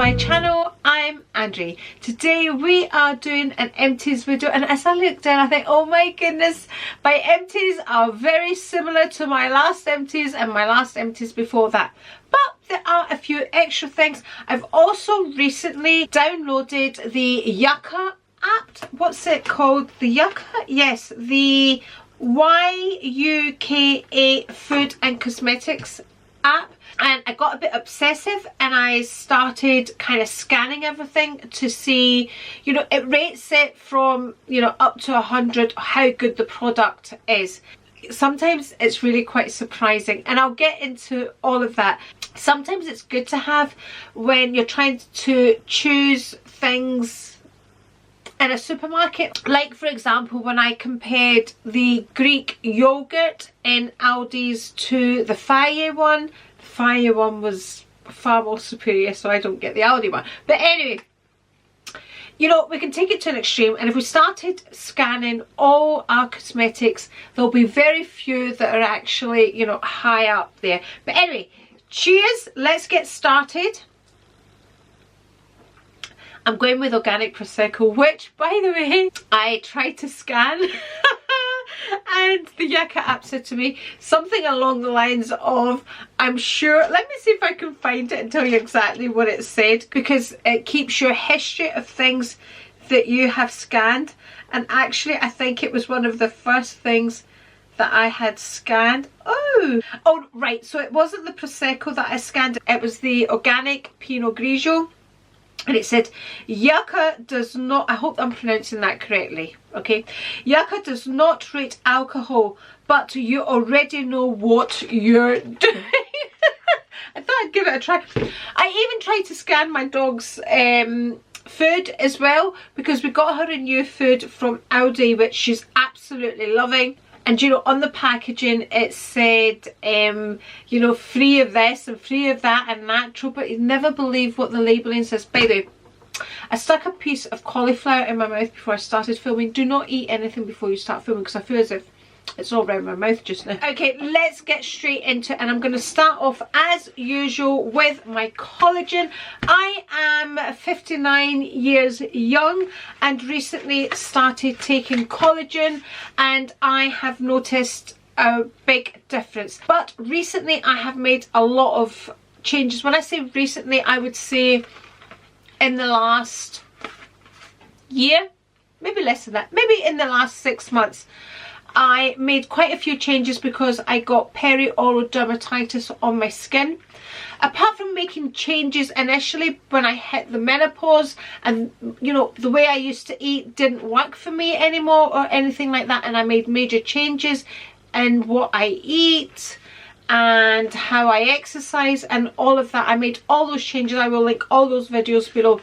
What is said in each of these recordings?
my channel. I'm Andri. Today we are doing an empties video, and as I looked down I think, oh my goodness, my empties are very similar to my last empties and my last empties before that. But there are a few extra things. I've also recently downloaded the yiayia app. What's it called? The yiayia? Yes, the yiayia food and cosmetics app. And I got a bit obsessive and I started kind of scanning everything to see, you know, it rates it from, you know, up to 100 how good the product is. Sometimes it's really quite surprising, and I'll get into all of that. Sometimes it's good to have when you're trying to choose things in a supermarket. Like for example, when I compared the Greek yogurt in Aldi's to the yiayia one, the yiayia one was far more superior, so I don't get the Aldi one. But anyway, you know, we can take it to an extreme, and if we started scanning all our cosmetics, there'll be very few that are actually, you know, high up there. But anyway, cheers, let's get started. I'm going with organic Prosecco, which, by the way, I tried to scan and the yiayia app said to me something along the lines of, I'm sure, let me see if I can find it and tell you exactly what it said, because it keeps your history of things that you have scanned. And actually I think it was one of the first things that I had scanned. Oh right, so it wasn't the Prosecco that I scanned, it was the organic Pinot Grigio. And it said, yiayia does not, I hope I'm pronouncing that correctly, okay? Yiayia does not rate alcohol, but you already know what you're doing. I thought I'd give it a try. I even tried to scan my dog's food as well, because we got her a new food from Aldi, which she's absolutely loving. And you know, on the packaging it said, you know, free of this and free of that and natural, but you never believe what the labelling says. By the way, I stuck a piece of cauliflower in my mouth before I started filming. Do not eat anything before you start filming, because I feel as if it's all around my mouth just now. Okay, let's get straight into it, and I'm going to start off as usual with my collagen. I am 59 years young and recently started taking collagen, and I have noticed a big difference. But recently I have made a lot of changes. When I say recently, I would say in the last year, maybe less than that, maybe in the last 6 months. I made quite a few changes because I got peri-oral dermatitis on my skin. Apart from making changes initially when I hit the menopause, and you know, the way I used to eat didn't work for me anymore or anything like that, and I made major changes in what I eat and how I exercise and all of that. I made all those changes. I will link all those videos below.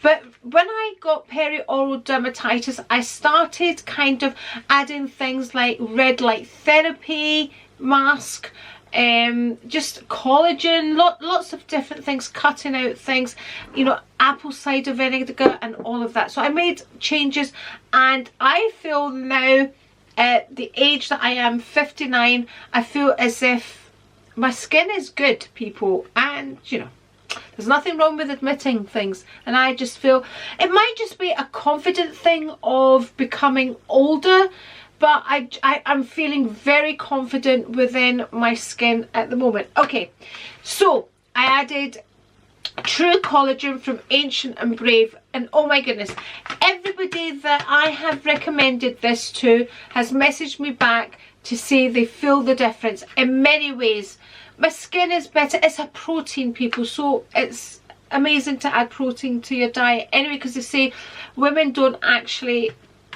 But when I got peri-oral dermatitis, I started kind of adding things like red light therapy mask, just collagen, lots of different things, cutting out things, you know, apple cider vinegar and all of that. So I made changes, and I feel now at the age that I am, 59, I feel as if my skin is good, people. And you know, there's nothing wrong with admitting things, and I just feel it might just be a confident thing of becoming older, but I'm feeling very confident within my skin at the moment. Okay, so I added True Collagen from Ancient and Brave, and oh my goodness, everybody that I have recommended this to has messaged me back to say they feel the difference in many ways. My skin is better. It's a protein, people, so it's amazing to add protein to your diet anyway, because they say women don't actually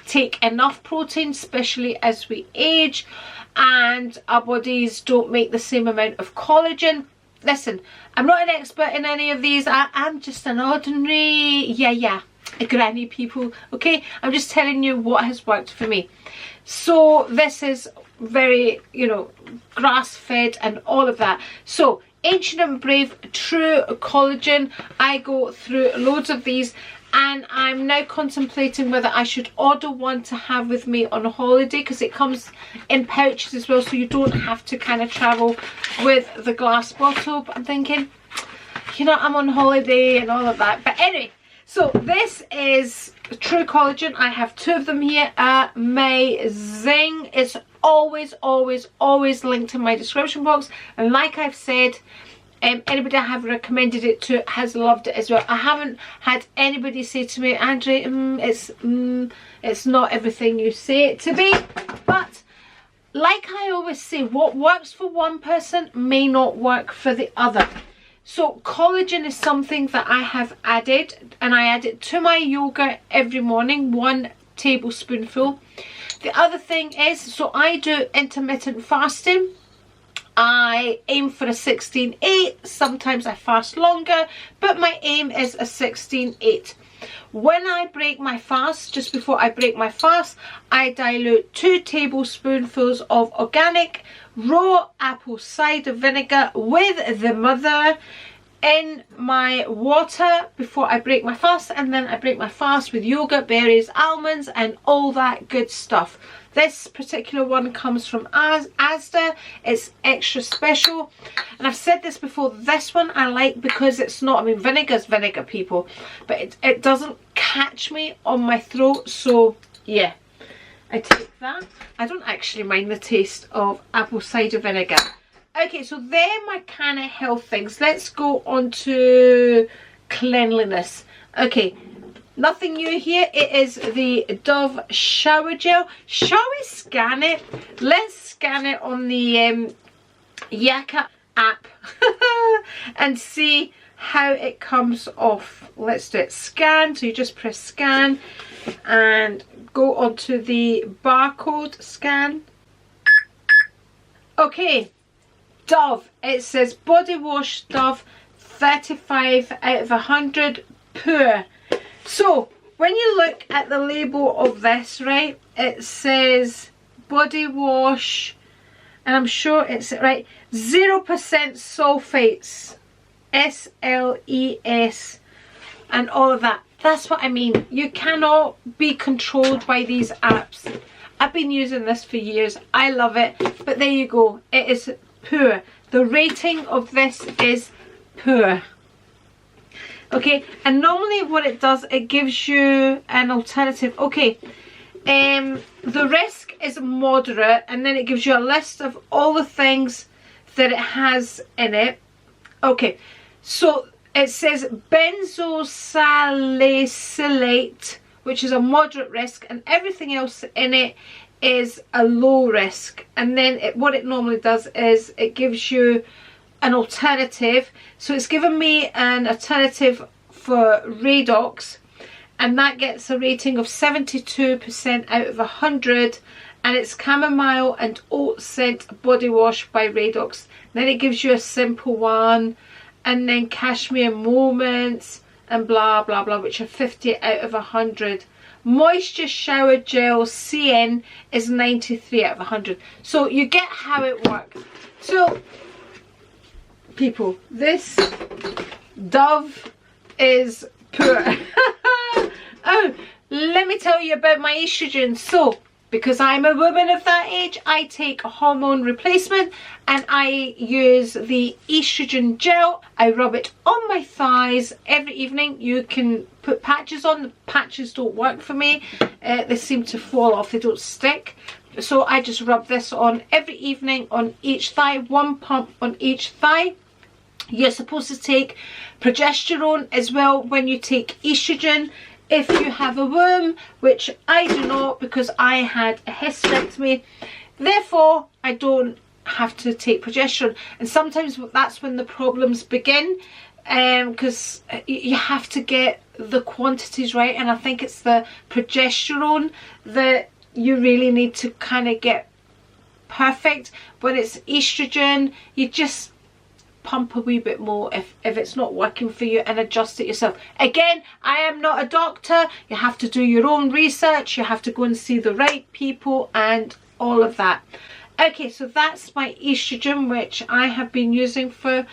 take enough protein, especially as we age, and our bodies don't make the same amount of collagen. Listen, I'm not an expert in any of these. I'm just an ordinary a granny, people, okay? I'm just telling you what has worked for me. So this is very, you know, grass fed and all of that. So Ancient and Brave True Collagen, I go through loads of these, and I'm now contemplating whether I should order one to have with me on a holiday, because it comes in pouches as well, so you don't have to kind of travel with the glass bottle. But I'm thinking, you know, I'm on holiday and all of that. But anyway, so this is True Collagen. I have 2 of them here. Amazing. It's always linked in my description box. And like I've said, anybody I have recommended it to has loved it as well. I haven't had anybody say to me, Andri, it's not everything you say it to be. But like I always say, what works for one person may not work for the other. So collagen is something that I have added, and I add it to my yoga every morning, 1 tablespoonful. The other thing is, so I do intermittent fasting. I aim for a 16-8, sometimes I fast longer, but my aim is a 16-8. When I break my fast, just before I break my fast, I dilute 2 tablespoonfuls of organic raw apple cider vinegar with the mother in my water before I break my fast, and then I break my fast with yogurt, berries, almonds and all that good stuff. This particular one comes from Asda. It's extra special, and I've said this before, this one I like because it's not, I mean, vinegar's vinegar, people, but it doesn't catch me on my throat. So yeah, I take that. I don't actually mind the taste of apple cider vinegar. Okay, so they're my kind of health things. Let's go on to cleanliness. Okay, nothing new here. It is the Dove shower gel. Shall we scan it? Let's scan it on the yiayia app and see how it comes off. Let's do it. Scan. So you just press scan and go onto the barcode scan. Okay, Dove. It says body wash Dove 35 out of 100 pure. So when you look at the label of this, right, it says body wash, and I'm sure it's right, 0% sulfates, SLES, and all of that. That's what I mean. You cannot be controlled by these apps. I've been using this for years. I love it. But there you go. It is pure. The rating of this is pure. Okay, and normally what it does, it gives you an alternative. Okay, the risk is moderate, and then it gives you a list of all the things that it has in it. Okay, so it says benzosalicylate, which is a moderate risk, and everything else in it is a low risk. And then what it normally does is it gives you an alternative. So it's given me an alternative for Redox, and that gets a rating of 72% out of 100, and it's chamomile and oat scent body wash by Redox. Then it gives you a simple one, and then cashmere moments and blah blah blah, which are 50 out of 100. Moisture shower gel CN is 93 out of 100. So you get how it works. So people, this Dove is pure. Oh, let me tell you about my estrogen. So because I'm a woman of that age, I take a hormone replacement, and I use the estrogen gel. I rub it on my thighs every evening. You can put patches on. The patches don't work for me. They seem to fall off. They don't stick. So I just rub this on every evening on each thigh. 1 pump on each thigh. You're supposed to take progesterone as well when you take estrogen. If you have a womb, which I do not because I had a hysterectomy, therefore I don't have to take progesterone. And sometimes that's when the problems begin, because you have to get the quantities right, and I think it's the progesterone that you really need to kind of get perfect. When it's estrogen, you just pump a wee bit more if it's not working for you, and adjust it yourself. Again, I am not a doctor. You have to do your own research. You have to go and see the right people and all of that. Okay, so that's my estrogen, which I have been using for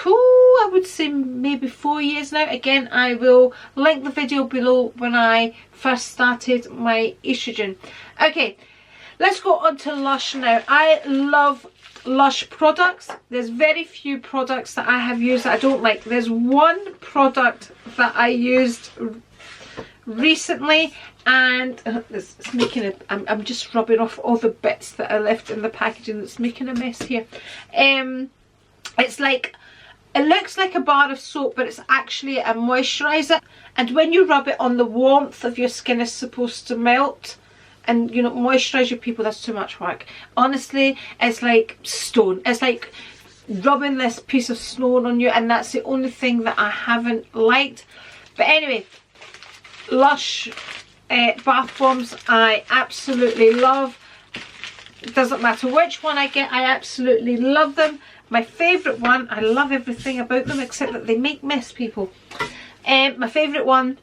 I would say maybe 4 years now. Again, I will link the video below when I first started my estrogen. Okay, let's go on to Lush now. I love Lush products. There's very few products that I have used that I don't like. There's one product that I used recently, and it's making a, I'm just rubbing off all the bits that are left in the packaging. It's making a mess here. It's like, it looks like a bar of soap, but it's actually a moisturizer, and when you rub it on, the warmth of your skin is supposed to melt and, you know, moisturize your people. That's too much work. Honestly, it's like stone. It's like rubbing this piece of stone on you, and that's the only thing that I haven't liked. But anyway, Lush bath bombs I absolutely love. It doesn't matter which one I get, I absolutely love them. My favourite one, I love everything about them except that they make mess, people. My favourite one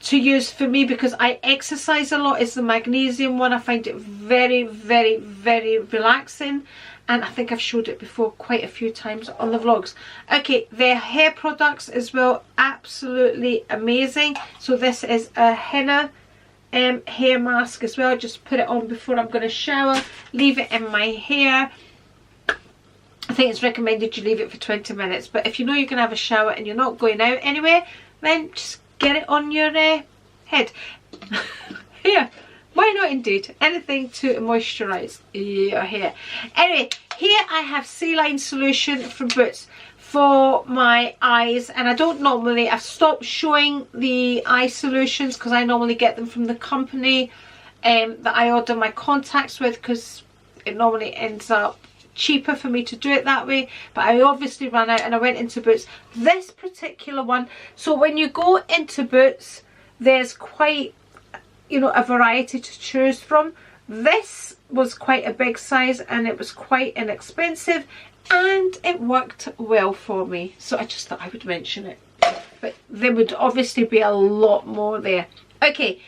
to use for me, because I exercise a lot, is the magnesium one. I find it very, very, very relaxing, and I think I've showed it before quite a few times on the vlogs. Okay, their hair products as well, absolutely amazing. So this is a henna hair mask as well. Just put it on before I'm going to shower, leave it in my hair. I think it's recommended you leave it for 20 minutes, but if you know you're going to have a shower and you're not going out anywhere, then just get it on your head. Here, why not indeed? Anything to moisturise your hair. Anyway, here I have saline solution from Boots for my eyes, and I don't normally, I've stopped showing the eye solutions because I normally get them from the company that I order my contacts with, because it normally ends up cheaper for me to do it that way. But I obviously ran out and I went into Boots. This particular one, so when you go into Boots, there's quite, you know, a variety to choose from. This was quite a big size and it was quite inexpensive, and it worked well for me, so I just thought I would mention it. But there would obviously be a lot more there. Okay,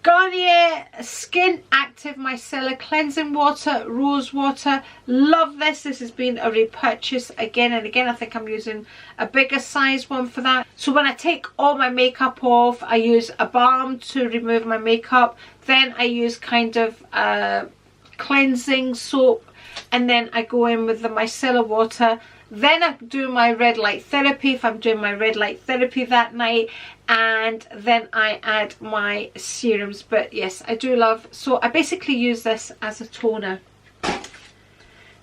Garnier Skin Active Micellar Cleansing Water, Rose Water. Love this. This has been a repurchase again and again. I think I'm using a bigger size one for that. So when I take all my makeup off, I use a balm to remove my makeup. Then I use kind of a cleansing soap, and then I go in with the micellar water. Then I do my red light therapy if I'm doing my red light therapy that night, and then I add my serums. But yes, I do love, so I basically use this as a toner.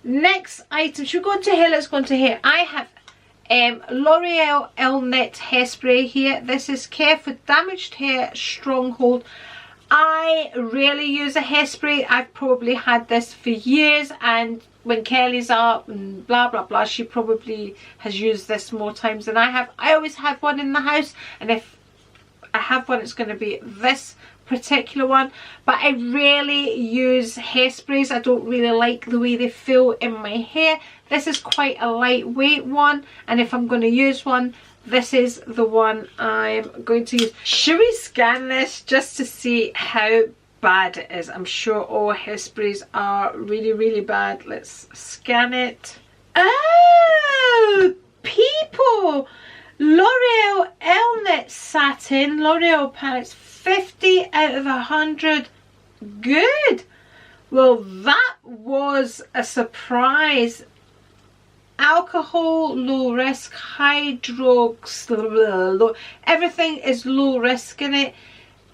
Next item, should we go into hair? Let's go into hair. I have L'Oreal Elnet hairspray here. This is Care for Damaged Hair Stronghold. I rarely use a hairspray. I've probably had this for years, and when Kelly's up and blah blah blah, she probably has used this more times than I have. I always have one in the house, and if I have one, it's going to be this particular one. But I rarely use hairsprays. I don't really like the way they feel in my hair. This is quite a lightweight one, and if I'm going to use one, this is the one I'm going to use. Should we scan this just to see how bad it is? I'm sure all hairsprays are really, really bad. Let's scan it. Oh, people! L'Oreal Elnet Satin, L'Oreal palettes, 50 out of 100. Good. Well, that was a surprise. Alcohol, low risk, everything is low risk in it,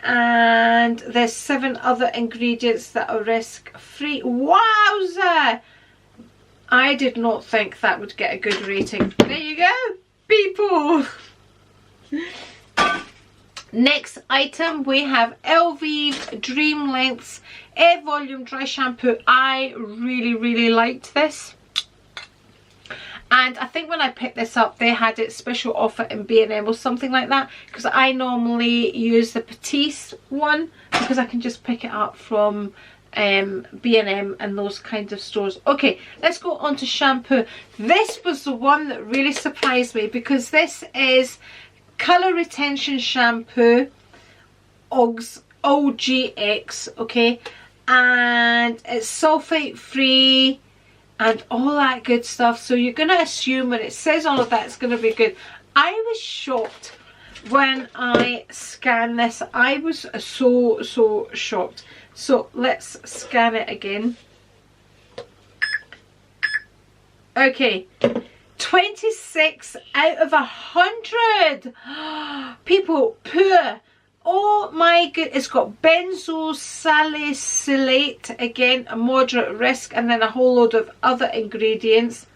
and there's 7 other ingredients that are risk free. Wowza! I did not think that would get a good rating. There you go, people. Next item, we have Elvive Dream Lengths Air Volume Dry Shampoo. I really, really liked this. And I think when I picked this up, they had its special offer in B&M or something like that, because I normally use the Petite one because I can just pick it up from B&M and those kinds of stores. Okay, let's go on to shampoo. This was the one that really surprised me, because this is Colour Retention Shampoo, OGX, okay, and it's sulfate free and all that good stuff. So you're going to assume when it says all of that, it's going to be good. I was shocked when I scanned this. I was so shocked. So let's scan it again. Okay, 26 out of 100. People, poor. Oh my god, it's got benzoyl salicylate, again a moderate risk, and then a whole load of other ingredients.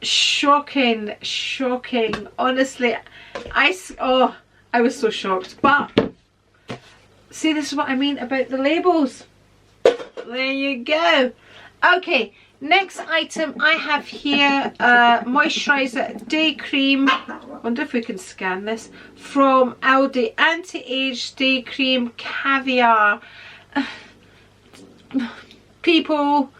Shocking, shocking. Honestly, I was so shocked. But see, this is what I mean about the labels. There you go. Okay, next item I have here, moisturiser day cream. Wonder if we can scan this, from Aldi, anti-age day cream caviar. People,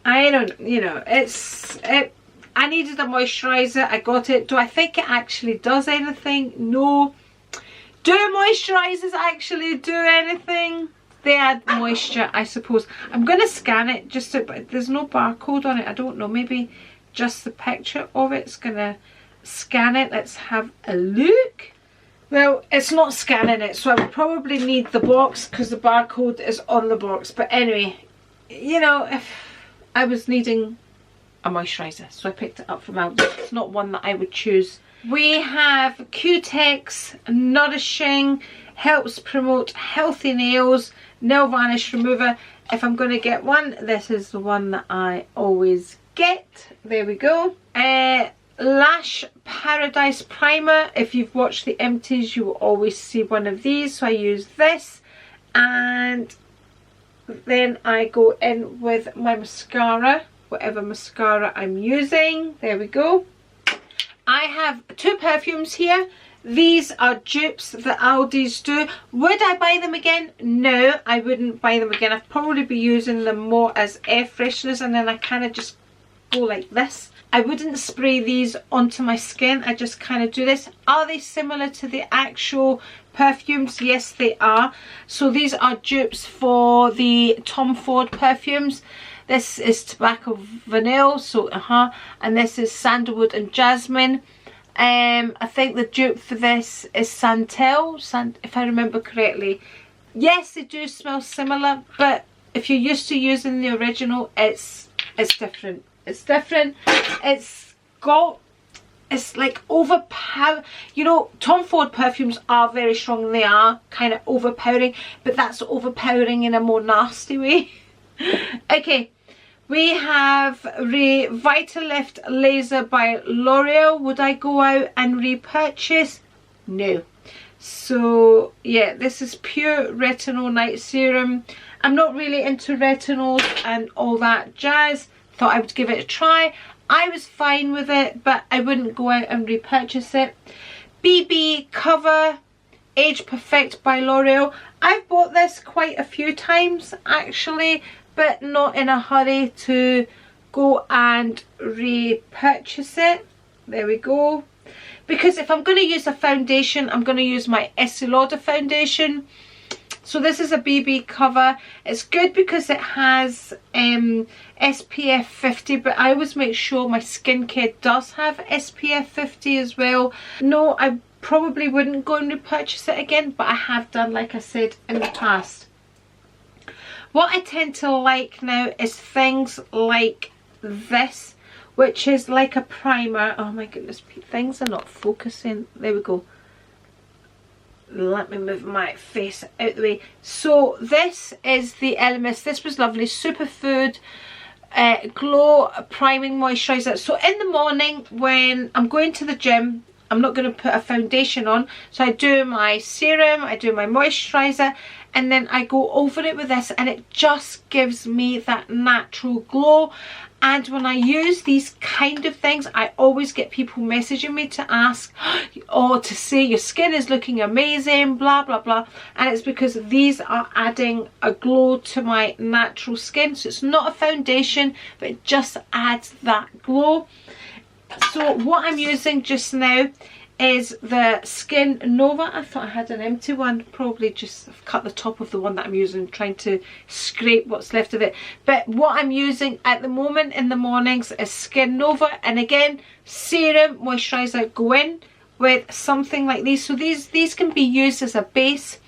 I don't, you know, I needed a moisturiser, I got it. Do I think it actually does anything? No. Do moisturisers actually do anything? They add moisture, I suppose. I'm going to scan it just to, but there's no barcode on it. I don't know, maybe just the picture of it's going to scan it. Let's have a look. Well, it's not scanning it, so I would probably need the box because the barcode is on the box. But anyway, you know, if I was needing a moisturiser, so I picked it up from Aldi. It's not one that I would choose. We have Cutex Nourishing, helps promote healthy nails, nail varnish remover. If I'm going to get one, this is the one that I always get. There we go. Lash Paradise Primer. If you've watched the Empties, you will always see one of these, so I use this. And then I go in with my mascara, whatever mascara I'm using. There we go. I have two perfumes here. These are dupes that Aldi's do. Would I buy them again? No, I wouldn't buy them again. I'd probably be using them more as air fresheners, and then I kind of just go like this. I wouldn't spray these onto my skin. I just kind of do this. Are they similar to the actual perfumes? Yes, they are. So these are dupes for the Tom Ford perfumes. This is Tobacco Vanille, so and this is Sandalwood and Jasmine. I think the dupe for this is Santel, if I remember correctly. Yes, they do smell similar, but if you're used to using the original, it's different. It's different. It's like overpower. You know, Tom Ford perfumes are very strong and they are kind of overpowering, but that's overpowering in a more nasty way. Okay. We have Revitalift Laser by L'Oreal. Would I go out and repurchase? No. So yeah, this is pure retinol night serum. I'm not really into retinols and all that jazz. Thought I would give it a try. I was fine with it, but I wouldn't go out and repurchase it. BB Cover Age Perfect by L'Oreal. I've bought this quite a few times actually, but not in a hurry to go and repurchase it. There we go. Because if I'm going to use a foundation, I'm going to use my Estee Lauder foundation. So this is a BB Cover. It's good because it has SPF 50, but I always make sure my skincare does have SPF 50 as well. No, I probably wouldn't go and repurchase it again, but I have done, like I said, in the past. What I tend to like now is things like this, which is like a primer. Oh my goodness, things are not focusing. There we go. Let me move my face out the way. So this is the Elemis. This was lovely. Superfood Glow Priming Moisturiser. So in the morning when I'm going to the gym, I'm not going to put a foundation on. So I do my serum, I do my moisturiser, and then I go over it with this, and it just gives me that natural glow. And when I use these kind of things, I always get people messaging me to ask, or to say your skin is looking amazing, blah blah blah. And it's because these are adding a glow to my natural skin. So it's not a foundation, but it just adds that glow. So what I'm using just now is the Skin Nova. I thought I had an empty one. Probably just cut the top of the one that I'm using, trying to scrape what's left of it. But what I'm using at the moment in the mornings is Skin Nova. And again, serum, moisturiser, go in with something like these. So these can be used as a base.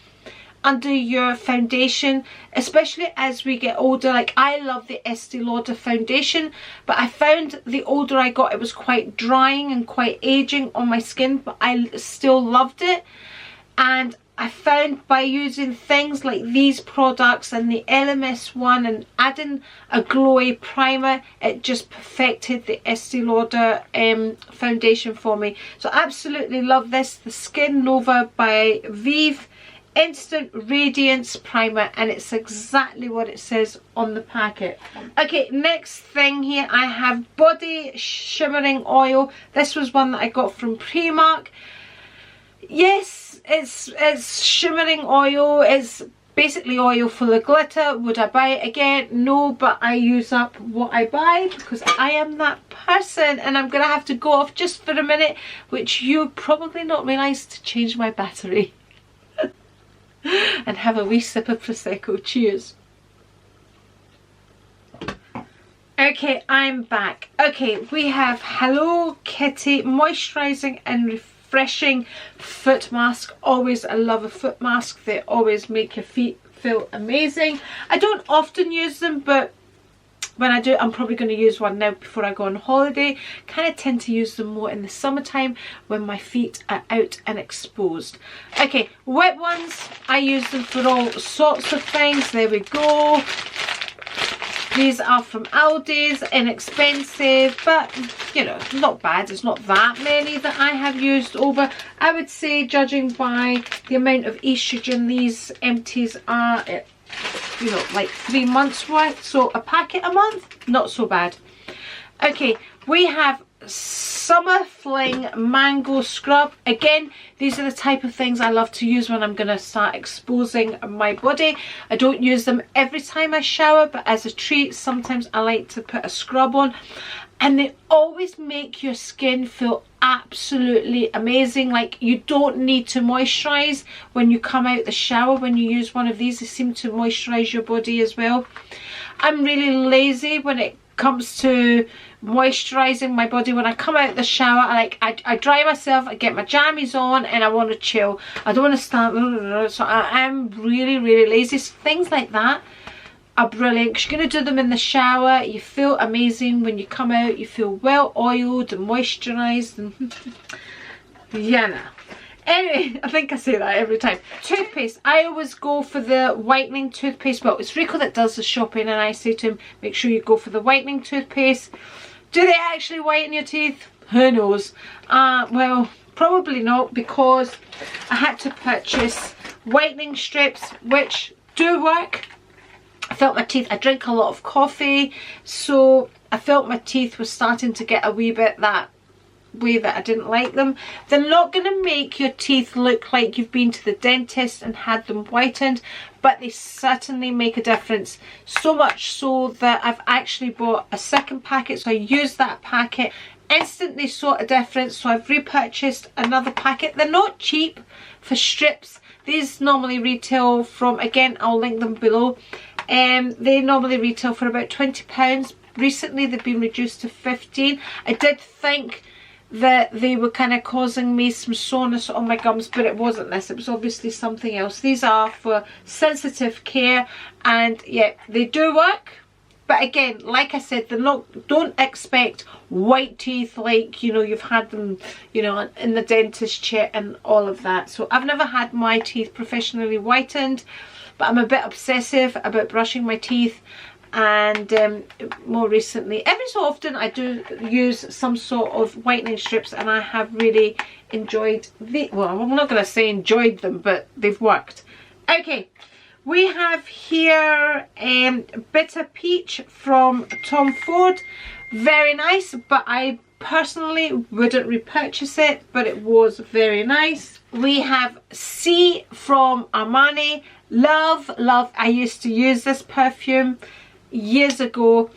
under your foundation, especially as we get older. Like, I love the Estee Lauder foundation, but I found the older I got, it was quite drying and quite aging on my skin, but I still loved it. And I found by using things like these products and the LMS one and adding a glowy primer, it just perfected the Estee Lauder foundation for me. So absolutely love this, the Skin Nova by Vive Instant Radiance Primer, and it's exactly what it says on the packet. Okay, next thing here, I have Body Shimmering Oil. This was one that I got from Primark. Yes, it's shimmering oil. It's basically oil full of glitter. Would I buy it again? No, but I use up what I buy because I am that person. And I'm gonna have to go off just for a minute, which you probably not realised, to change my battery and have a wee sip of Prosecco. Cheers. Okay, I'm back. Okay, we have Hello Kitty moisturising and refreshing foot mask. Always, I love a foot mask. They always make your feet feel amazing. I don't often use them, but when I do, I'm probably going to use one now before I go on holiday. Kind of tend to use them more in the summertime when my feet are out and exposed. Okay, wet ones, I use them for all sorts of things. There we go. These are from Aldi's, inexpensive, but you know, not bad. It's not that many that I have used over. I would say, judging by the amount of estrogen these empties are, you know, like 3 months worth. So a packet a month, not so bad. Okay, we have Summer Fling Mango Scrub. Again, these are the type of things I love to use when I'm going to start exposing my body. I don't use them every time I shower, but as a treat, sometimes I like to put a scrub on. And they always make your skin feel absolutely amazing. Like, you don't need to moisturize when you come out the shower. When you use one of these, they seem to moisturize your body as well. I'm really lazy when it comes to moisturizing my body. When I come out the shower, I dry myself, I get my jammies on, and I want to chill. I don't want to start, so I am really lazy. So things like that are brilliant because you're going to do them in the shower. You feel amazing when you come out. You feel well oiled and moisturized and yeah, nah. Anyway, I think I say that every time. Toothpaste. I always go for the whitening toothpaste. Well, it's Rico that does the shopping, and I say to him, make sure you go for the whitening toothpaste. Do they actually whiten your teeth? Who knows? Well, probably not, because I had to purchase whitening strips, which do work. I felt my teeth, I drink a lot of coffee, so I felt my teeth were starting to get a wee bit that way that I didn't like them. They're not going to make your teeth look like you've been to the dentist and had them whitened, but they certainly make a difference. So much so that I've actually bought a second packet, so I used that packet, instantly saw a difference, so I've repurchased another packet. They're not cheap for strips. These normally retail from, again, I'll link them below. They normally retail for about £20. Recently they've been reduced to 15. I did think that they were kind of causing me some soreness on my gums, but it wasn't this. It was obviously something else. These are for sensitive care, and yeah, they do work. But again, like I said, they're not, don't expect white teeth like, you know, you've had them, you know, in the dentist chair and all of that. So I've never had my teeth professionally whitened, but I'm a bit obsessive about brushing my teeth. And more recently, every so often, I do use some sort of whitening strips, and I have really enjoyed the, well, I'm not going to say enjoyed them, but they've worked. Okay, we have here Bitter Peach from Tom Ford. Very nice, but I personally wouldn't repurchase it, but it was very nice. We have C from Armani. Love, I used to use this perfume years ago.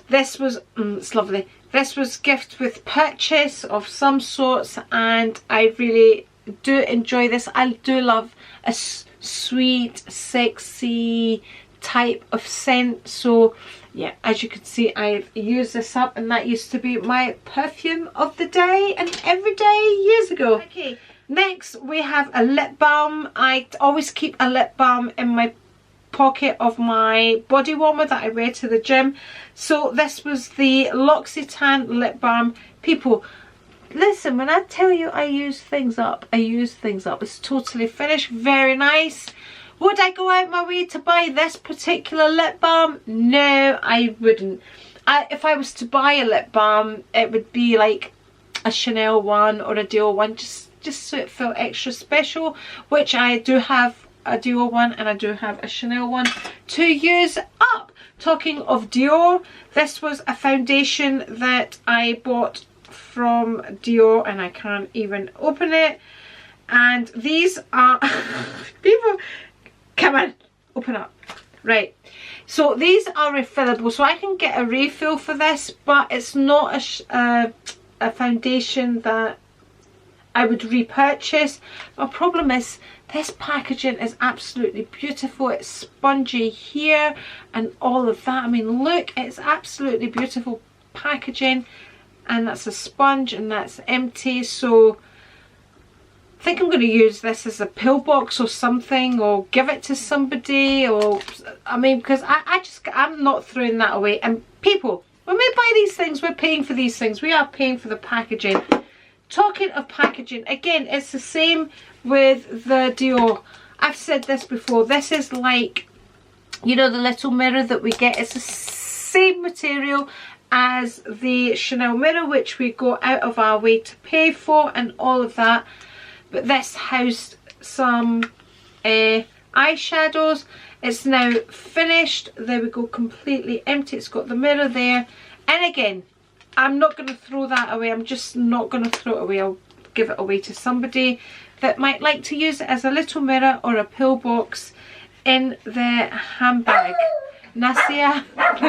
This was it's lovely. This was gift with purchase of some sorts, and I really do enjoy this. I do love a sweet, sexy type of scent. So yeah, as you can see, I've used this up, and that used to be my perfume of the day and every day years ago. Okay, Next we have a lip balm. I always keep a lip balm in my pocket of my body warmer that I wear to the gym. So this was the L'Occitane lip balm. People, listen, when I tell you I use things up, I use things up. It's totally finished, very nice. Would I go out my way to buy this particular lip balm? No, I wouldn't. If I was to buy a lip balm, it would be like a Chanel one or a Dior one, just so it felt extra special, which I do have a Dior one and I do have a Chanel one to use up. Talking of Dior, this was a foundation that I bought from Dior and I can't even open it. And these are people, come on, open up. Right, so these are refillable, so I can get a refill for this, but it's not a foundation that I would repurchase. My problem is this packaging is absolutely beautiful. It's spongy here and all of that. I mean, look, it's absolutely beautiful packaging, and that's a sponge and that's empty. So I think I'm going to use this as a pill box or something, or give it to somebody, or I mean, because I'm not throwing that away. And people, when we buy these things, we're paying for these things. We are paying for the packaging. Talking of packaging, again, it's the same with the Dior. I've said this before. This is like, you know, the little mirror that we get. It's the same material as the Chanel mirror, which we go out of our way to pay for and all of that. But this housed some eyeshadows. It's now finished. There we go, completely empty. It's got the mirror there. And again, I'm not going to throw that away. I'm just not going to throw it away. I'll give it away to somebody that might like to use it as a little mirror or a pill box in their handbag. Nasia,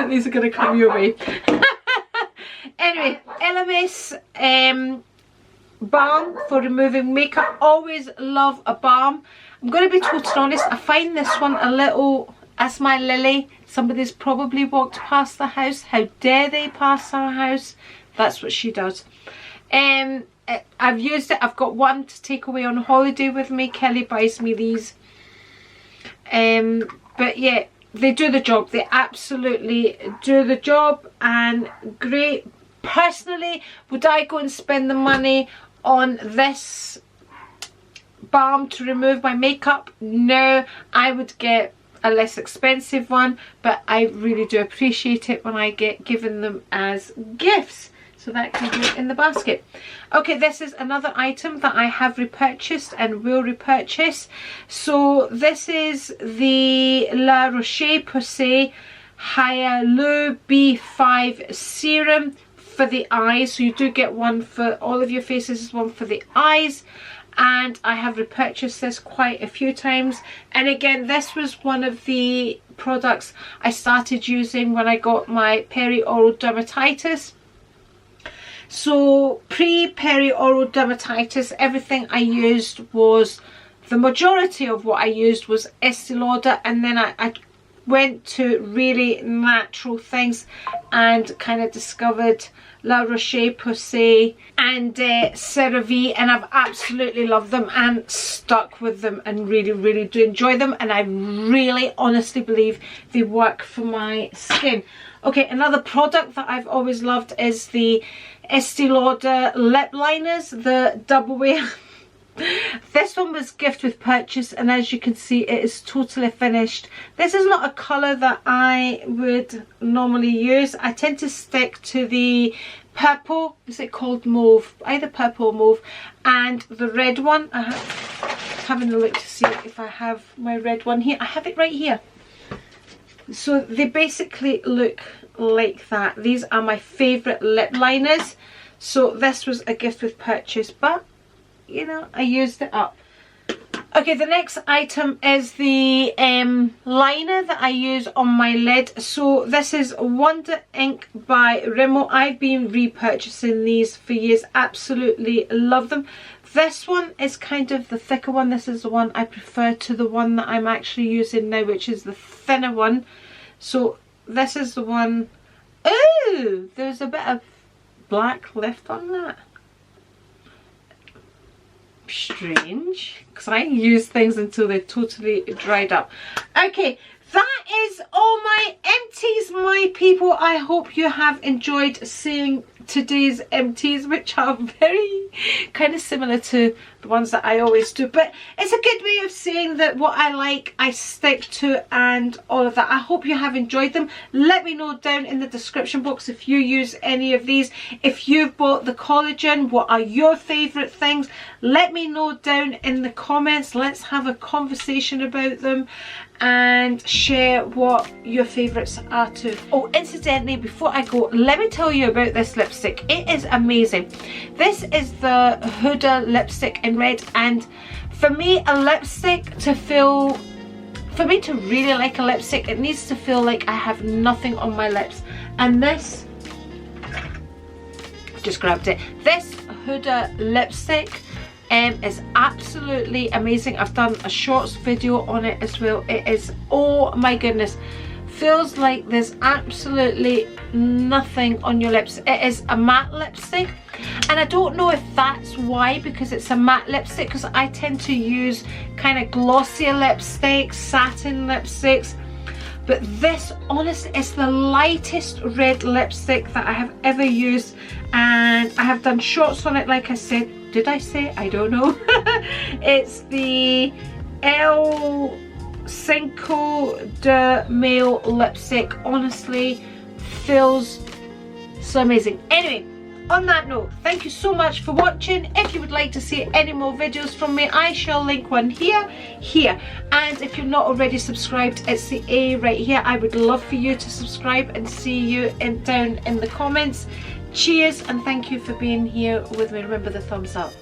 these are going to come your way. Anyway, LMS balm for removing makeup. Always love a balm. I'm going to be totally honest, I find this one a little, as my Lily, somebody's probably walked past the house. How dare they pass our house? That's what she does. I've used it. I've got one to take away on holiday with me. Kelly buys me these. But yeah, they do the job. They absolutely do the job, and great. Personally, would I go and spend the money on this balm to remove my makeup? No, I would get a less expensive one, but I really do appreciate it when I get given them as gifts. So that can go in the basket. Okay, this is another item that I have repurchased and will repurchase. So this is the La Roche-Posay Hyalu B5 serum for the eyes. So you do get one for all of your faces, one for the eyes. And I have repurchased this quite a few times. And again, this was one of the products I started using when I got my peri-oral dermatitis. So pre-peri-oral dermatitis, everything I used was, the majority of what I used was Estee Lauder, and then I went to really natural things and kind of discovered La Roche-Posay and CeraVe, and I've absolutely loved them and stuck with them and really do enjoy them, and I really honestly believe they work for my skin. Okay, another product that I've always loved is the Estee Lauder lip liners, the double wear. This one was gift with purchase, and as you can see, it is totally finished. This is not a colour that I would normally use. I tend to stick to the purple, is it called mauve? Either purple or mauve, and the red one. I'm having a look to see if I have my red one here. I have it right here. So they basically look like that. These are my favourite lip liners. So this was a gift with purchase, but you know, I used it up. Okay, the next item is the liner that I use on my lid. So this is Wonder Ink by Rimmel. I've been repurchasing these for years. Absolutely love them. This one is kind of the thicker one. This is the one I prefer to the one that I'm actually using now, which is the thinner one. So this is the one. Ooh, there's a bit of black left on that. strange because I use things until they're totally dried up. Okay, that is all my empties, my people. I hope you have enjoyed seeing today's empties, which are very kind of similar to the ones that I always do, but it's a good way of saying that what I like I stick to and all of that. I hope you have enjoyed them. Let me know down in the description box if you use any of these. If you've bought the collagen, what are your favorite things? Let me know down in the comments. Let's have a conversation about them and share what your favorites are too. Oh, incidentally, before I go, let me tell you about this lipstick. It is amazing. This is the Huda lipstick in red, and for me, a lipstick to feel, for me to really like a lipstick, it needs to feel like I have nothing on my lips. And this, just grabbed it, this Huda lipstick is absolutely amazing. I've done a shorts video on it as well. It is, oh my goodness, feels like there's absolutely nothing on your lips. It is a matte lipstick, and I don't know if that's why, because it's a matte lipstick, because I tend to use kind of glossier lipsticks, satin lipsticks, but this honestly is the lightest red lipstick that I have ever used, and I have done shorts on it, like I said. Did I say? I don't know. It's the El Cinco de Mayo lipstick. Honestly, feels so amazing. Anyway, on that note, thank you so much for watching. If you would like to see any more videos from me, I shall link one here, and if you're not already subscribed, it's the A right here. I would love for you to subscribe, and see you down in the comments. Cheers, and thank you for being here with me. Remember the thumbs up.